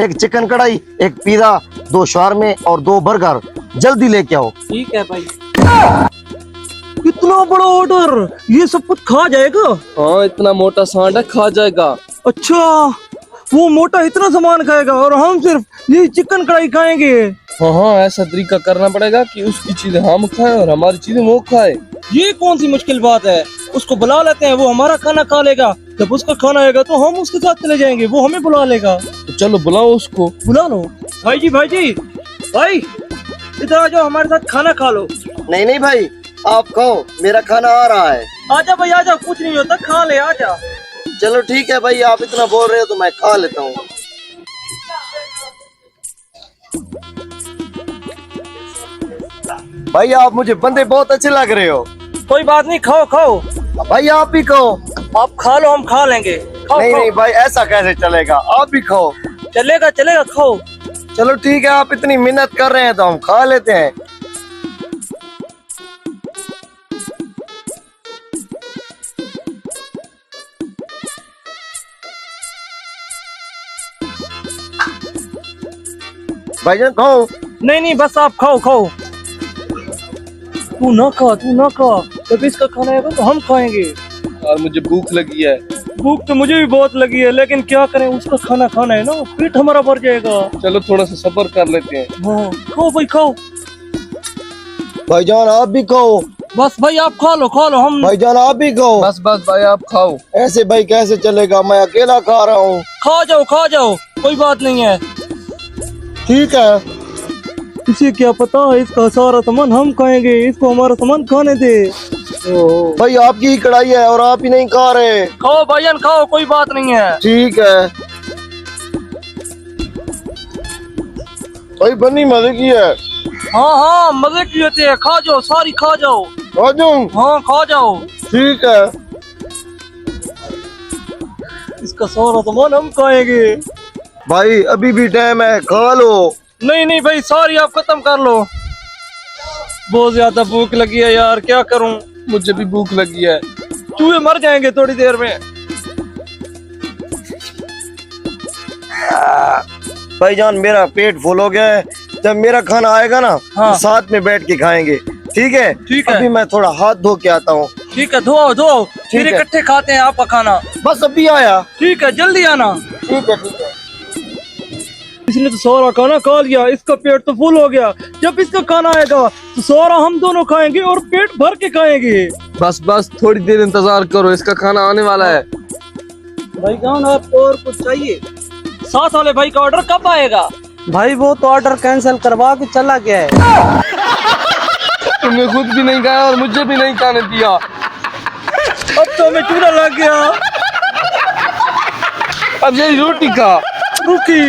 एक चिकन कढ़ाई, एक पिज़्ज़ा, 2 शवारमे और 2 बर्गर। जल्दी लेके आओ। ठीक है भाई। इतना बड़ा ऑर्डर, ये सब कुछ खा जाएगा? हाँ इतना मोटा सांड है, खा जाएगा। अच्छा, वो मोटा इतना सामान खाएगा और हम सिर्फ ये चिकन कढ़ाई खाएंगे। हाँ हाँ, ऐसा तरीका करना पड़ेगा कि उसकी चीजें हम खाएं और हमारी चीजें वो खाए। ये कौन सी मुश्किल बात है? उसको बुला लेते हैं, वो हमारा खाना खा लेगा। जब उसका खाना आएगा तो हम उसके साथ चले जाएंगे, वो हमें बुला लेगा। तो चलो बुलाओ उसको। बुला लो। भाई जी भाई इधर आ जाओ, हमारे साथ खाना खा लो। नहीं नहीं भाई, आप खाओ, मेरा खाना आ रहा है। आजा भाई आजा, कुछ नहीं होता, खा ले, आजा। चलो ठीक है भाई, आप इतना बोल रहे हो तो मैं खा लेता हूँ। भाई आप मुझे बंदे बहुत अच्छे लग रहे हो। कोई बात नहीं, खाओ खाओ। भाई आप भी खाओ। आप खा लो, हम खा लेंगे। खाओ नहीं खाओ। नहीं भाई, ऐसा कैसे चलेगा, आप भी खाओ। चलेगा चलेगा, खाओ। चलो ठीक है, आप इतनी मेहनत कर रहे हैं तो हम खा लेते हैं। भाईजान खाओ। नहीं नहीं, बस आप खाओ खाओ। तू ना खा। जब इसका खाना आएगा तो हम खाएंगे। यार मुझे भूख लगी है। भूख तो मुझे भी बहुत लगी है, लेकिन क्या करें, उसका खाना खाना है ना, पेट हमारा भर जाएगा। चलो थोड़ा सा सब्र कर लेते हैं। हाँ खाओ भाई खाओ। भाईजान आप भी खाओ। बस भाई आप खा लो हम। भाईजान आप भी खाओ। बस बस भाई आप खाओ। ऐसे भाई कैसे चलेगा, मैं अकेला खा रहा हूँ। खा जाओ, कोई बात नहीं है। ठीक है। इसे क्या पता, इसका सारा सामान हम खाएंगे, इसको हमारा सामान खाने दे। भाई आपकी ही कढ़ाई है और आप ही नहीं खा रहे। खाओ भाईजान खाओ, कोई बात नहीं है। ठीक है भाई, बनी मजे की है। हाँ मजे की होती है, खा जाओ, सारी खा जाओ। खा जाऊं? हाँ खा जाओ। ठीक है। इसका सारा सामान हम खाएंगे। भाई अभी भी टाइम है, खा लो। नहीं भाई, सारी आप खत्म कर लो। बहुत ज्यादा भूख लगी है यार, क्या करूं। मुझे भी भूख लगी है। चूहे मर जाएंगे थोड़ी देर में। भाईजान मेरा पेट फुल हो गया है, जब मेरा खाना आएगा ना हाँ। तो साथ में बैठ के खाएंगे। ठीक है। ठीक है। अभी मैं थोड़ा हाथ धो के आता हूँ। ठीक है, धो फिर है। इकट्ठे खाते हैं आपका खाना। बस अभी आया। ठीक है, जल्दी आना। ठीक है। इसने तो सारा खाना खा लिया, इसका पेट तो फुल हो गया। जब इसका खाना आएगा तो सारा हम दोनों खाएंगे और पेट भर के खाएंगे। बस थोड़ी देर इंतजार करो, इसका खाना आने वाला है। भाई जान, आपको और कुछ चाहिए? साथ वाले भाई का ऑर्डर कब आएगा? भाई वो तो ऑर्डर कैंसिल करवा के चला गया है। तुमने खुद भी नहीं खाया और मुझे भी नहीं खाने दिया। अब तो हमें चूना लग गया। अब यही रोटी खा। रुकी।